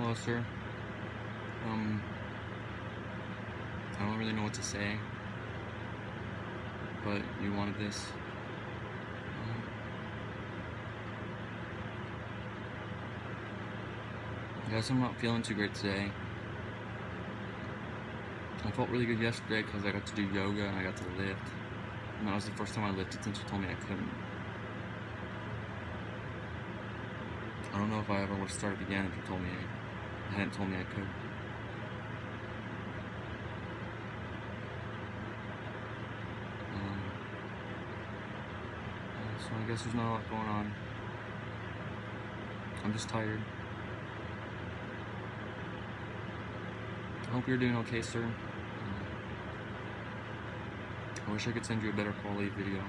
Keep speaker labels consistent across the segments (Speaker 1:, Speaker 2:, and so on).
Speaker 1: Hello, sir. I don't really know what to say, but you wanted this. I guess I'm not feeling too great today. I felt really good yesterday because I got to do yoga and I got to lift. And that was the first time I lifted since you told me I couldn't. I don't know if I ever would have started again if you hadn't told me I could. So I guess there's not a lot going on. I'm just tired. I hope you're doing okay, sir. I wish I could send you a better quality video.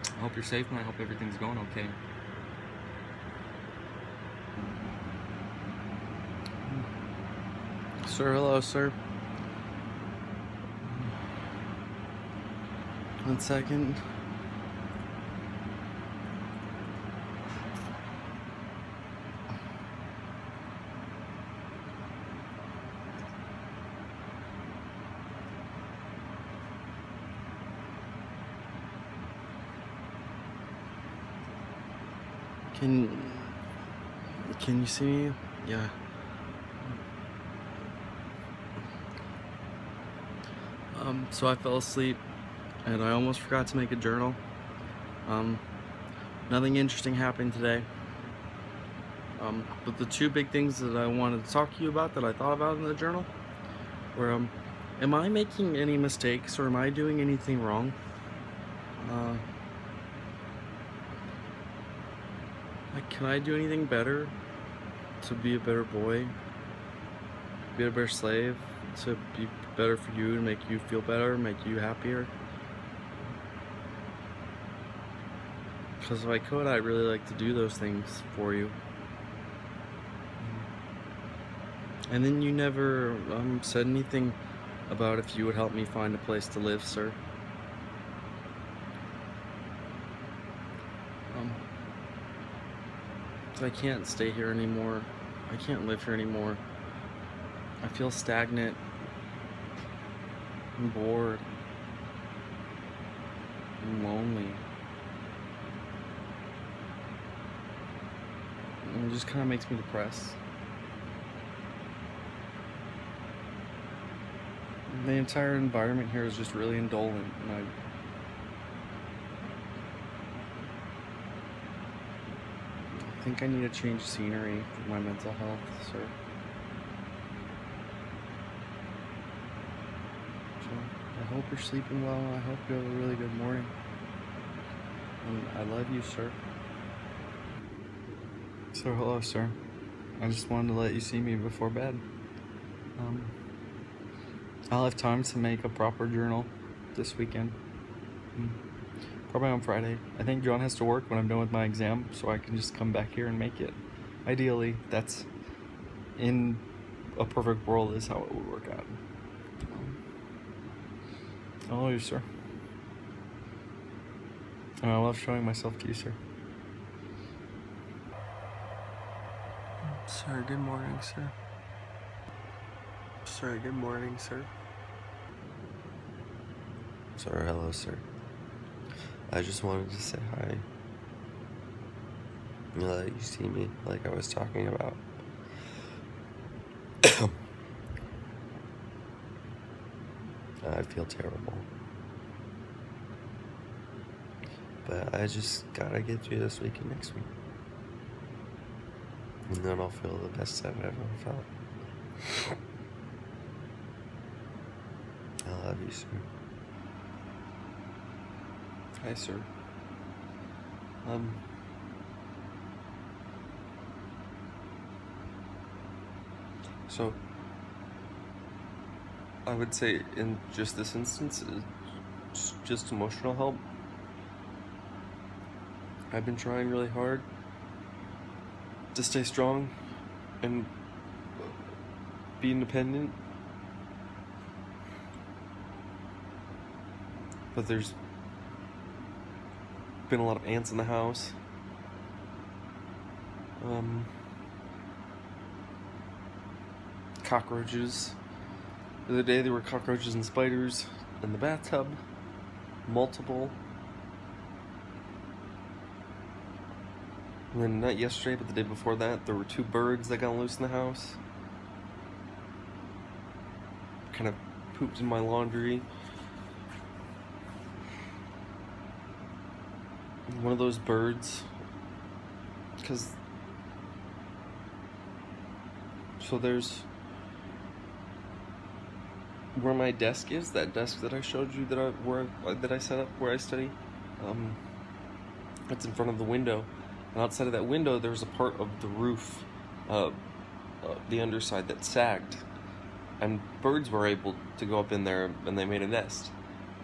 Speaker 1: I hope you're safe and I hope everything's going okay.
Speaker 2: Sir, hello, sir. 1 second. Can you see me? Yeah. So I fell asleep and I almost forgot to make a journal. Nothing interesting happened today. But the two big things that I wanted to talk to you about that I thought about in the journal were, am I making any mistakes or am I doing anything wrong? Can I do anything better to be a better boy, be a better slave, to be better for you, to make you feel better, make you happier? Because if I could, I'd really like to do those things for you. And then you never said anything about if you would help me find a place to live, sir. I can't stay here anymore. I can't live here anymore. I feel stagnant. I'm bored. I'm lonely. And it just kind of makes me depressed. The entire environment here is just really indolent, and I think I need a change of scenery for my mental health, sir. So I hope you're sleeping well, and I hope you have a really good morning. And I love you, sir.
Speaker 1: So hello, sir. I just wanted to let you see me before bed. I'll have time to make a proper journal this weekend. Probably on Friday. I think John has to work when I'm done with my exam, so I can just come back here and make it. Ideally, that's in a perfect world is how it would work out. I love you, sir. And I love showing myself to you, sir.
Speaker 2: Sir, good morning, sir. Sir, good morning, sir.
Speaker 3: Sir, hello, sir. I just wanted to say hi. Let you see me like I was talking about. I feel terrible. But I just gotta get through this week and next week. And then I'll feel the best I've ever felt. I love you, sir.
Speaker 1: Hi, sir. So, I would say in just this instance, it's just emotional help. I've been trying really hard to stay strong and be independent. But there's been a lot of ants in the house. Cockroaches. The other day there were cockroaches and spiders in the bathtub. Multiple. And then not yesterday, but the day before that, there were 2 birds that got loose in the house. Kind of pooped in my laundry. One of those birds, so there's where my desk is, that desk that I showed you that I set up where I study. It's in front of the window, and outside of that window there's a part of the roof, the underside, that sagged, and birds were able to go up in there and they made a nest.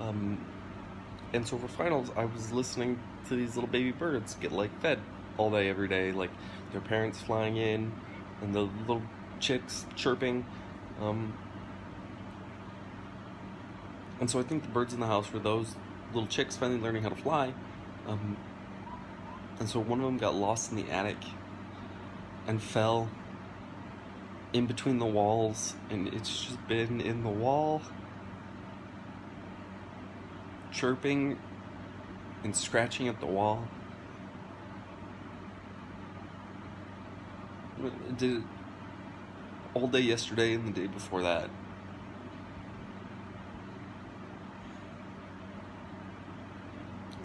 Speaker 1: And so for finals, I was listening to these little baby birds get fed all day, every day, their parents flying in and the little chicks chirping. And so I think the birds in the house were those little chicks finally learning how to fly. And so one of them got lost in the attic and fell in between the walls, and it's just been in the wall, chirping and scratching at the wall. It did it all day yesterday and the day before that.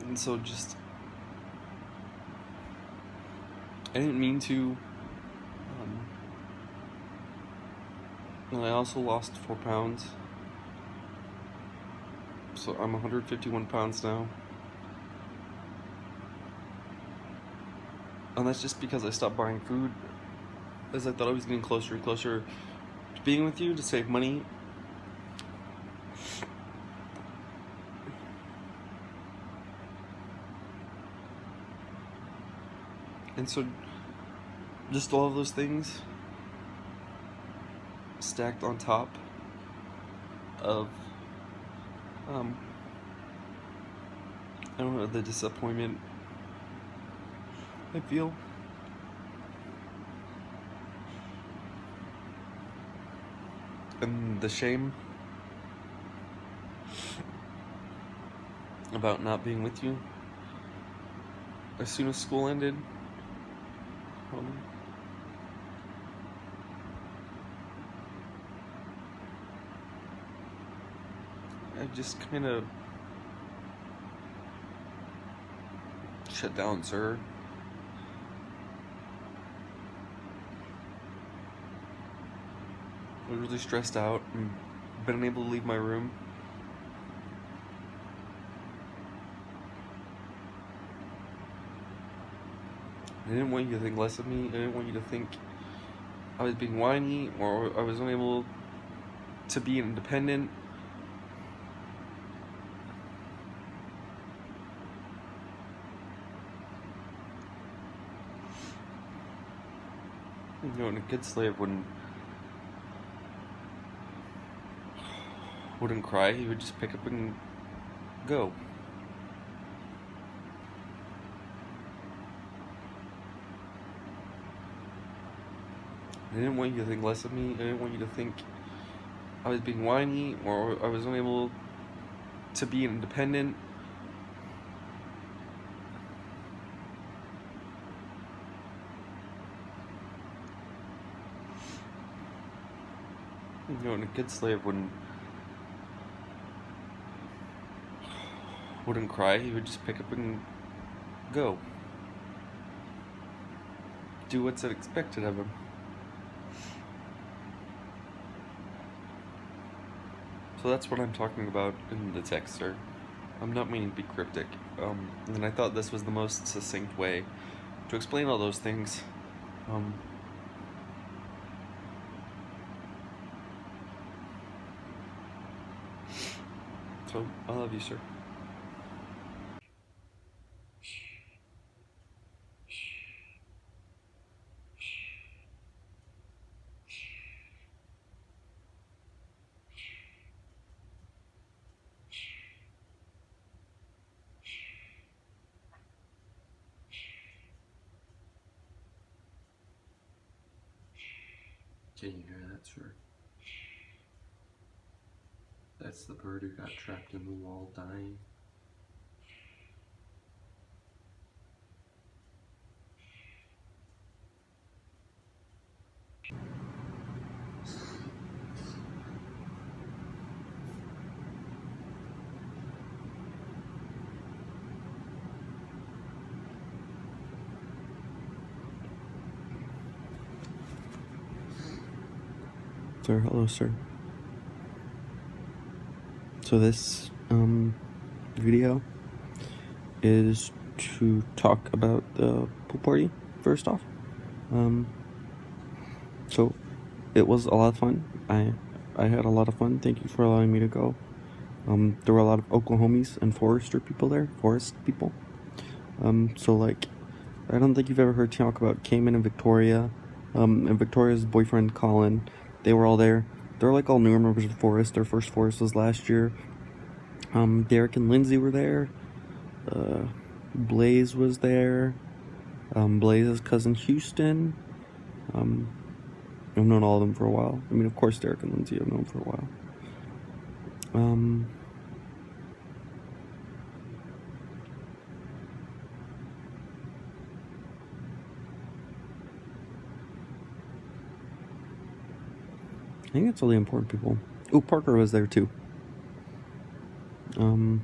Speaker 1: And so I didn't mean to. And I also lost 4 pounds. So I'm 151 pounds now. And that's just because I stopped buying food, as I thought I was getting closer and closer to being with you to save money. And so just all of those things stacked on top of I don't know, the disappointment I feel. And the shame about not being with you as soon as school ended. I just kind of shut down, sir. I was really stressed out and been unable to leave my room. I didn't want you to think less of me. I didn't want you to think I was being whiny or I was unable to be independent. You know, and a good slave wouldn't cry. He would just pick up and go. I didn't want you to think less of me. I didn't want you to think I was being whiny or I was unable to be independent. You know, and a good slave wouldn't cry. He would just pick up and go. Do what's expected of him. So that's what I'm talking about in the text, sir. I'm not meaning to be cryptic. And I thought this was the most succinct way to explain all those things. So, I love you, sir.
Speaker 3: Can you hear that, sir? That's the bird who got trapped in the wall dying.
Speaker 1: Sir, hello, sir. So this video is to talk about the pool party first off. So it was a lot of fun. I had a lot of fun. Thank you for allowing me to go. There were a lot of Oklahomies and forest people. So like, I don't think you've ever heard talk about Cayman and Victoria, and Victoria's boyfriend Colin. They were all there. They're like all newer members of the forest. Their first forest was last year. Derek and Lindsay were there. Blaze was there. Blaze's cousin Houston. I've known all of them for a while. I mean, of course, Derek and Lindsay I've known for a while. I think that's all the important people. Oh, Parker was there too. And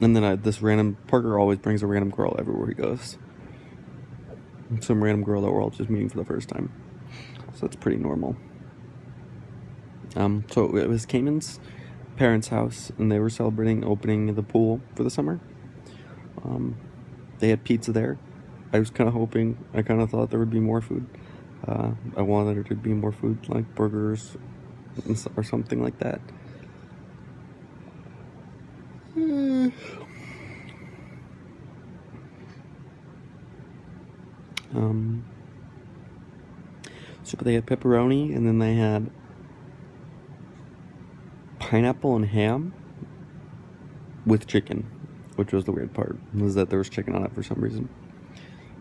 Speaker 1: then Parker always brings a random girl everywhere he goes. Some random girl that we're all just meeting for the first time. So that's pretty normal. So it was Cayman's parents' house, and they were celebrating opening the pool for the summer. They had pizza there. I kind of thought there would be more food. I wanted there to be more food, like burgers or something like that. So they had pepperoni, and then they had pineapple and ham with chicken, which was the weird part, was that there was chicken on it for some reason.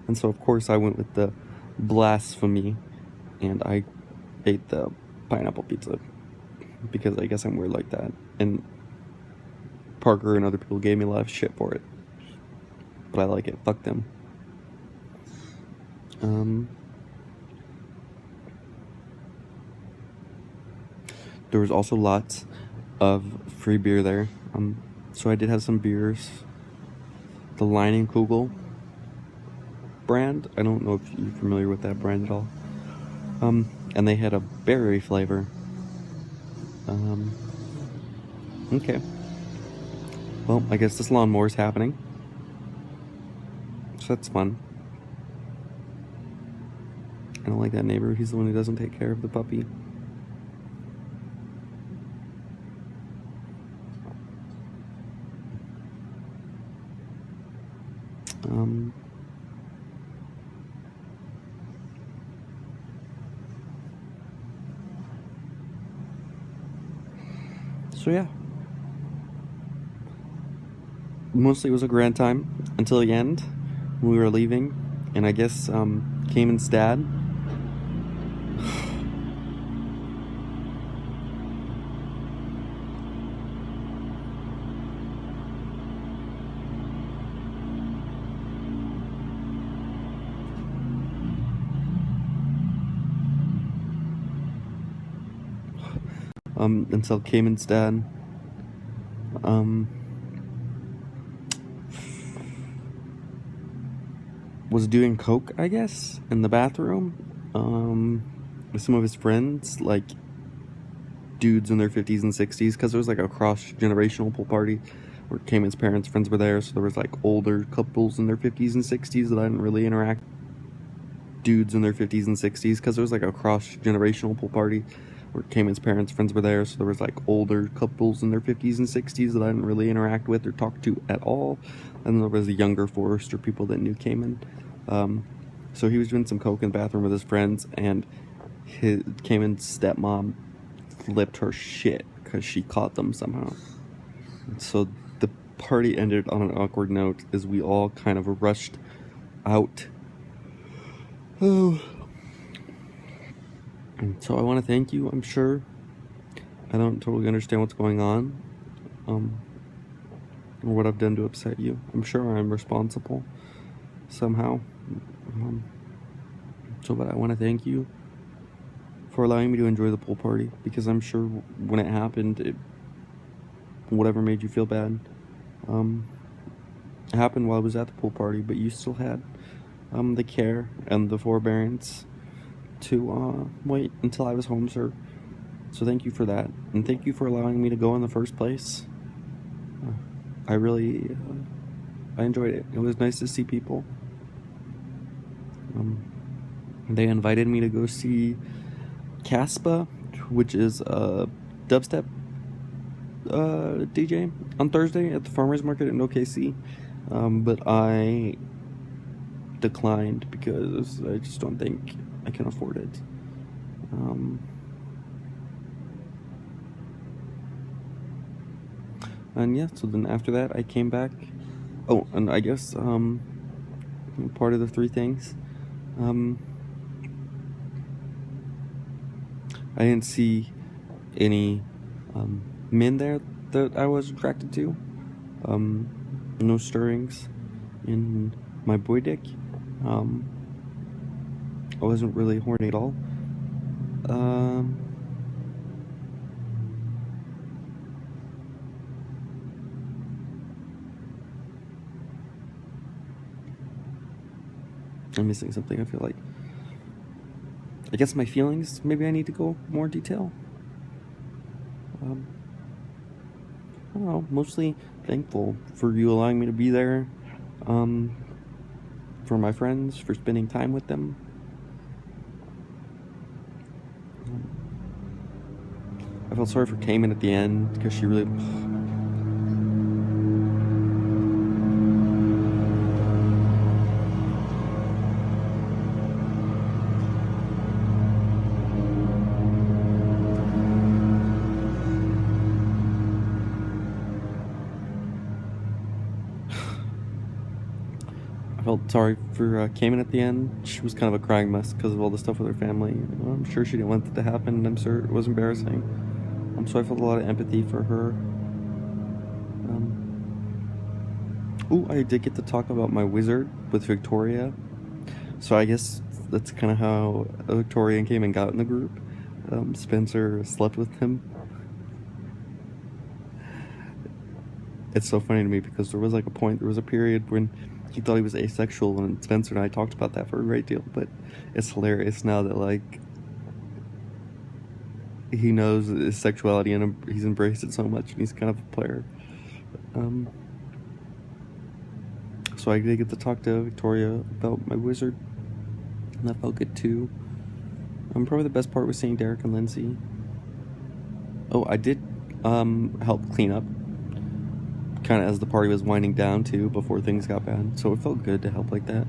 Speaker 1: And so of course I went with the blasphemy, and I ate the pineapple pizza, because I guess I'm weird like that. And Parker and other people gave me a lot of shit for it, but I like it. Fuck them. There was also lots of free beer there. So I did have some beers. The Leinenkugel brand. I don't know if you're familiar with that brand at all. And they had a berry flavor. Okay. Well, I guess this lawnmower is happening. So that's fun. I don't like that neighbor. He's the one who doesn't take care of the puppy. So yeah. Mostly it was a grand time until the end when we were leaving, and I guess Cayman's dad until Cayman's dad was doing coke, I guess, in the bathroom with some of his friends, like dudes in their 50s and 60s, because there was like a cross-generational pool party where Cayman's parents' friends were there, so there was like older couples in their 50s and 60s that I didn't really interact. Dudes in their 50s and 60s, because there was like a cross-generational pool party where Cayman's parents' friends were there, so there was like older couples in their 50s and 60s that I didn't really interact with or talk to at all, and there was the younger Forester people that knew Cayman. So he was doing some coke in the bathroom with his friends, and Cayman's stepmom flipped her shit because she caught them somehow. So the
Speaker 4: party ended on an awkward note as we all kind of rushed out. Oh. And so I want to thank you. I'm sure I don't totally understand what's going on, or what I've done to upset you. I'm sure I'm responsible somehow. But I want to thank you for allowing me to enjoy the pool party, because I'm sure when it happened, whatever made you feel bad, it happened while I was at the pool party, but you still had the care and the forbearance to wait until I was home, sir. So thank you for that, and thank you for allowing me to go in the first place. I really I enjoyed it. It was nice to see people. They invited me to go see Caspa, which is a dubstep DJ, on Thursday at the farmers market in OKC, but I declined because I just don't think I can afford it. And yeah, so then after that I came back. Oh, and I guess part of the three things, I didn't see any men there that I was attracted to. No stirrings in my boy dick. I wasn't really horny at all. I'm missing something, I feel like. I guess my feelings, maybe I need to go more detail. I don't know, mostly thankful for you allowing me to be there, for my friends, for spending time with them. I felt sorry for Cayman at the end, because she really... I felt sorry for Cayman at the end. She was kind of a crying mess because of all the stuff with her family. I'm sure she didn't want that to happen, and I'm sure it was embarrassing. So I felt a lot of empathy for her. I did get to talk about my wizard with Victoria. So I guess that's kind of how Victoria and Cayman got in the group. Spencer slept with him. It's so funny to me because there was a period when he thought he was asexual, and Spencer and I talked about that for a great deal, but it's hilarious now that he knows his sexuality and he's embraced it so much, and he's kind of a player. So I did get to talk to Victoria about my wizard, and that felt good too. Probably the best part was seeing Derek and Lindsay. Oh, I did help clean up kind of as the party was winding down too, before things got bad, so it felt good to help like that.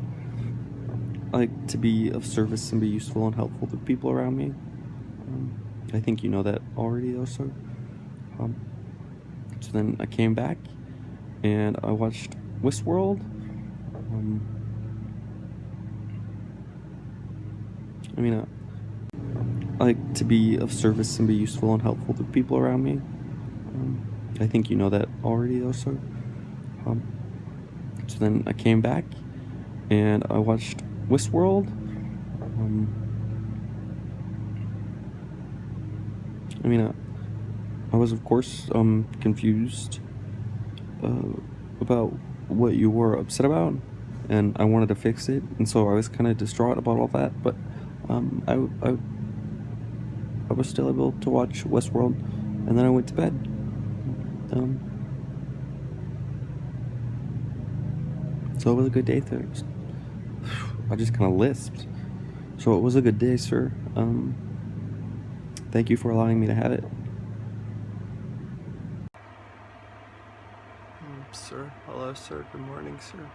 Speaker 4: I like to be of service and be useful and helpful to people around me. I think you know that already though, so then I came back and I watched Westworld. I like to be of service and be useful and helpful to people around me. I think you know that already though, so then I came back and I watched Westworld. I was of course confused about what you were upset about, and I wanted to fix it, and so I was kind of distraught about all that, but I was still able to watch Westworld, and then I went to bed. So it was a good day, Thursday. I just kind of lisped. So it was a good day, sir. Thank you for allowing me to have it.
Speaker 3: Sir, hello, sir. Good morning, sir.